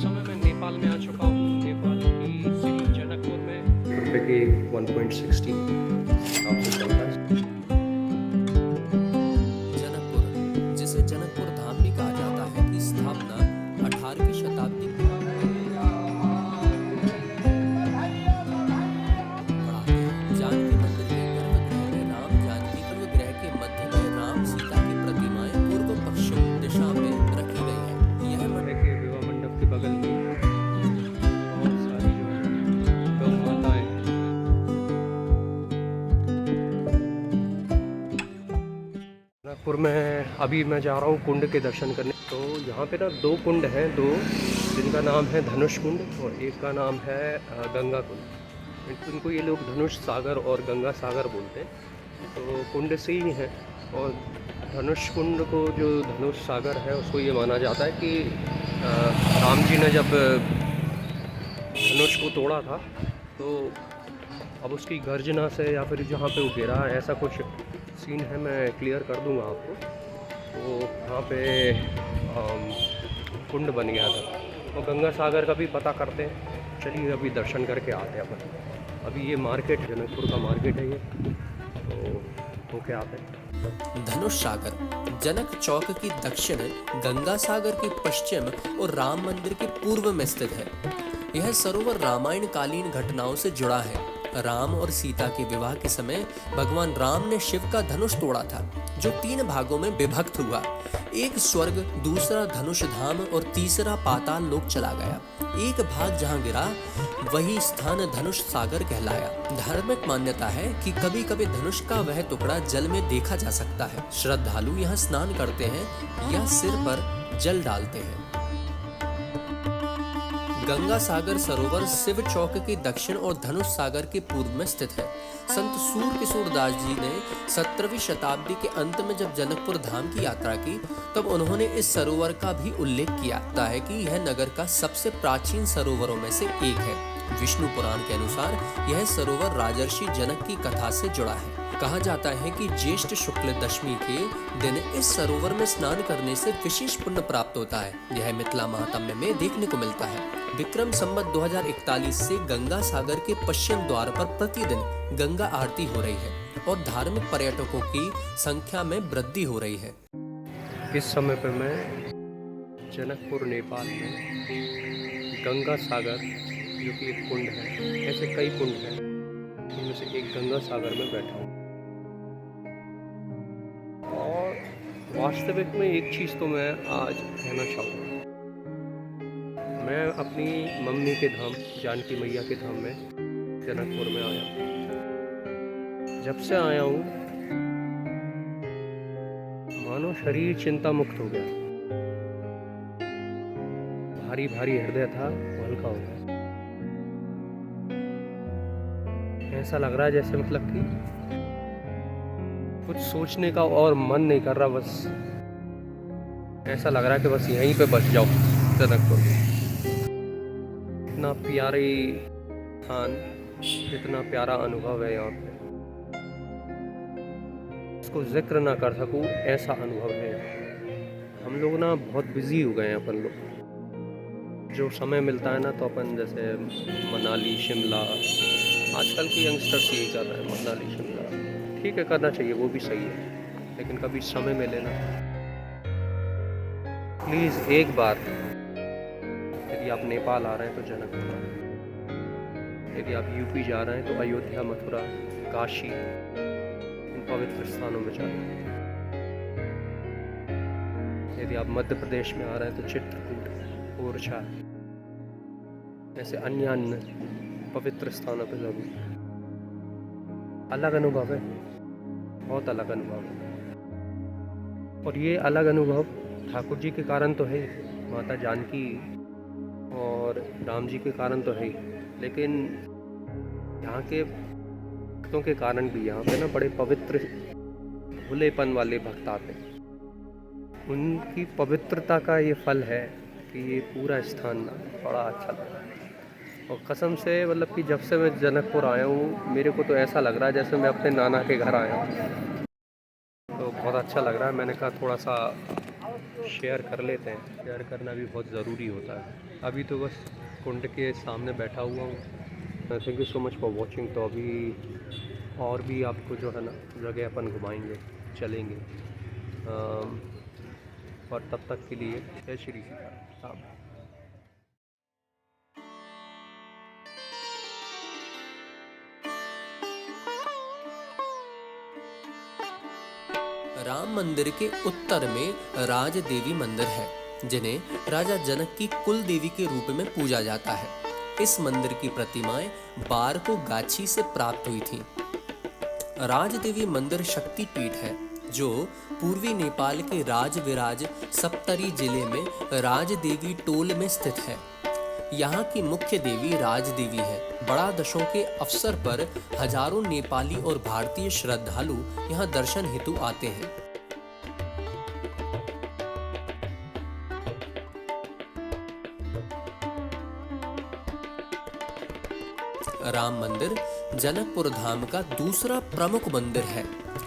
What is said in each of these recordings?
समय मैं नेपाल में आ चुका हूँ। नेपाल की सिटी जनकपुर में रुपये के 1.60 हिसाब से चलता है। जनकपुर, जिसे जनकपुर धाम भी कहा जाता है, की स्थापना 18वीं शताब्दी में जानकी मंदिर के गर्भगृह में राम जानकी गर्भगृह के मध्य में राम सीता की प्रतिमाएं पूर्व पश्चिम दिशा में रखी गई है। यह के विवाह मंडप के बगल में बहुत सारी जो है गौ माताएं जनकपुर में। अभी मैं जा रहा हूँ कुंड के दर्शन करने। तो यहाँ पे ना दो कुंड हैं, दो, जिनका नाम है धनुष कुंड और एक का नाम है गंगा कुंड। इनको ये लोग धनुष सागर और गंगा सागर बोलते हैं। तो कुंड से ही हैं। और धनुष कुंड को, जो धनुष सागर है, उसको ये माना जाता है कि राम जी ने जब धनुष को तोड़ा था, तो अब उसकी गर्जना से या फिर जहाँ पे वो गिरा, ऐसा कुछ सीन है, मैं क्लियर कर दूंगा आपको। तो वहाँ पे कुंड बन गया था। और गंगा सागर का भी पता करते हैं। चलिए अभी दर्शन करके आते हैं अपन। अभी ये मार्केट, जनकपुर का मार्केट है ये, तो क्या आते हैं। धनुष सागर जनक चौक की दक्षिण, गंगा सागर की पश्चिम और राम मंदिर के पूर्व में स्थित है। यह सरोवर रामायण कालीन घटनाओं से जुड़ा है। राम और सीता के विवाह के समय भगवान राम ने शिव का धनुष तोड़ा था, जो 3 भागों में विभक्त हुआ। एक स्वर्ग, दूसरा धनुष धाम और तीसरा पाताल लोक चला गया। एक भाग जहां गिरा, वही स्थान धनुष सागर कहलाया। धार्मिक मान्यता है कि कभी कभी धनुष का वह टुकड़ा जल में देखा जा सकता है। श्रद्धालु यहाँ स्नान करते हैं या सिर पर जल डालते हैं। गंगा सागर सरोवर शिव चौक के दक्षिण और धनुष सागर के पूर्व में स्थित है। संत सूर किशोर दास जी ने 17वीं शताब्दी के अंत में जब जनकपुर धाम की यात्रा की, तब उन्होंने इस सरोवर का भी उल्लेख किया है कि यह नगर का सबसे प्राचीन सरोवरों में से एक है। विष्णु पुराण के अनुसार यह सरोवर राजर्षि जनक की कथा से जुड़ा है। कहा जाता है कि ज्येष्ठ शुक्ल दशमी के दिन इस सरोवर में स्नान करने से विशेष पुण्य प्राप्त होता है। यह मिथिला महात्म्य में देखने को मिलता है। विक्रम संवत 2041 से गंगा सागर के पश्चिम द्वार पर प्रतिदिन गंगा आरती हो रही है और धार्मिक पर्यटकों की संख्या में वृद्धि हो रही है। इस समय पर मैं जनकपुर नेपाल में गंगा सागर, जो कि एक कुंड है, ऐसे कई कुंड हैं, उनमें से एक गंगा सागर में बैठा हूँ। और वास्तविक में एक चीज़ तो मैं आज कहना चाहूँगा। मैं अपनी मम्मी के धाम, जानकी मैया के धाम में जनकपुर में आया। जब से आया हूँ, मानो शरीर चिंता मुक्त हो गया। भारी भारी हृदय था, वो हल्का हो गया। ऐसा लग रहा है जैसे मतलब कि कुछ सोचने का और मन नहीं कर रहा। बस ऐसा लग रहा है कि बस यहीं पे बच जाओ जनकपुर में। इतना प्यारी स्थान, इतना प्यारा अनुभव है यहाँ पे, इसको जिक्र ना कर सकूँ, ऐसा अनुभव है। हम लोग ना बहुत बिजी हो गए हैं अपन लोग। जो समय मिलता है ना, तो अपन जैसे मनाली, शिमला, आजकल के यंगस्टर्स यही कर रहे हैं, मनाली शिमला। ठीक है, करना चाहिए, वो भी सही है, लेकिन कभी समय मिले ना, प्लीज़ एक बार, यदि आप नेपाल आ रहे हैं तो जनकपुर आएं। यदि आप यूपी जा रहे हैं तो अयोध्या, मथुरा, काशी, इन पवित्र स्थानों में जाएं। यदि आप मध्य प्रदेश में आ रहे हैं तो चित्रकूट, ओरछा, ऐसे अन्य पवित्र स्थानों पर जरूर। अलग अनुभव है, बहुत अलग अनुभव है। और ये अलग अनुभव ठाकुर जी के कारण तो है, माता जानकी और राम जी के कारण तो है ही, लेकिन यहाँ के भक्तों के कारण भी यहाँ पे ना बड़े पवित्र, भोलेपन वाले भक्त आते हैं। उनकी पवित्रता का ये फल है कि ये पूरा स्थान ना बड़ा अच्छा लगा। और कसम से, मतलब कि जब से मैं जनकपुर आया हूँ, मेरे को तो ऐसा लग रहा है जैसे मैं अपने नाना के घर आया हूँ। तो बहुत अच्छा लग रहा है। मैंने कहा थोड़ा सा शेयर कर लेते हैं। शेयर करना भी बहुत ज़रूरी होता है। अभी तो बस कुंड के सामने बैठा हुआ हूँ। Thank you so much for watching. तो अभी और भी आपको जो है ना जगह अपन घुमाएंगे, चलेंगे। और तब तक के लिए जय श्री सीताराम। राम मंदिर के उत्तर में राज देवी मंदिर है, जिन्हें राजा जनक की कुल देवी के रूप में पूजा जाता है। इस मंदिर की प्रतिमाएं बारको गाछी से प्राप्त हुई थीं। राज देवी मंदिर शक्ति पीठ है, जो पूर्वी नेपाल के राजविराज सप्तरी जिले में राजदेवी टोल में स्थित है। यहाँ की मुख्य देवी राजदेवी है। बड़ा दशों के अवसर पर हजारों नेपाली और भारतीय श्रद्धालु यहाँ दर्शन हेतु आते हैं। राम मंदिर जनकपुर धाम का दूसरा प्रमुख मंदिर है।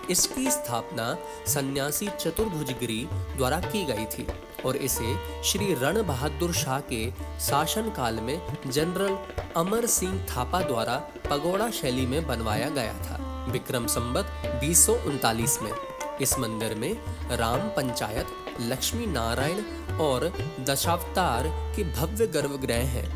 इसकी स्थापना सन्यासी चतुर्भुजगिरी द्वारा की गई थी और इसे श्री रण बहादुर शाह के शासनकाल में जनरल अमर सिंह थापा द्वारा पगोड़ा शैली में बनवाया गया था, विक्रम संवत 2039 में। इस मंदिर में राम पंचायत, लक्ष्मी नारायण और दशावतार के भव्य गर्भगृह हैं।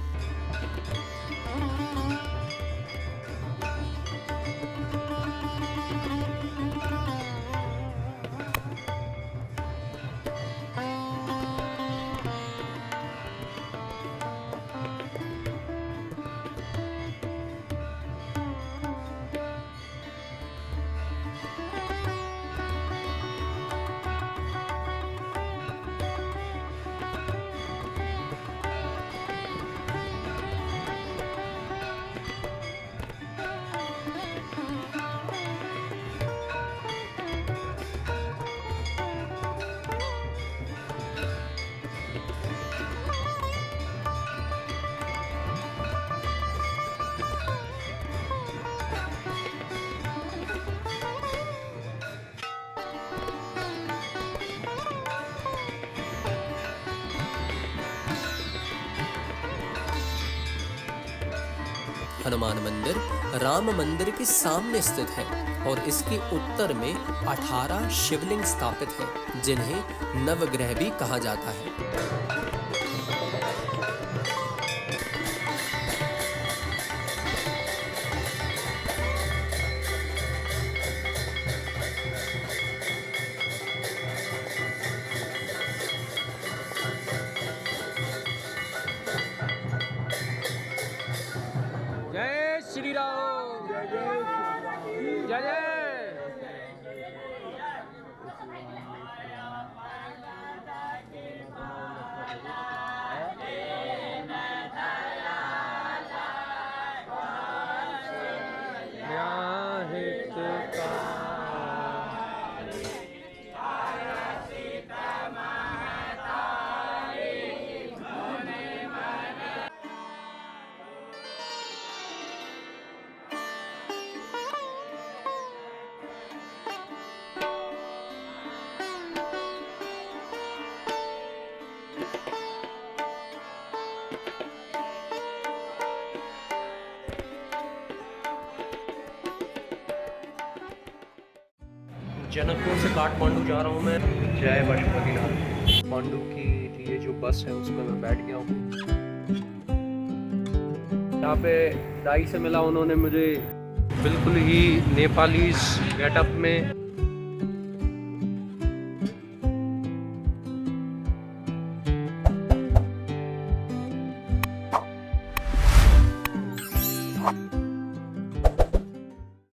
हनुमान मंदिर राम मंदिर के सामने स्थित है और इसके उत्तर में 18 शिवलिंग स्थापित हैं, जिन्हें नवग्रह भी कहा जाता है। जय श्री राम। जय जय। जनकपुर से काठमांडू जा रहा हूँ मैं। जय पशुपतिनाथ। काठमांडू की ये जो बस है उसमें मैं बैठ गया हूँ। यहाँ पे दाई से मिला, उन्होंने मुझे बिल्कुल ही नेपालीज गेटअप में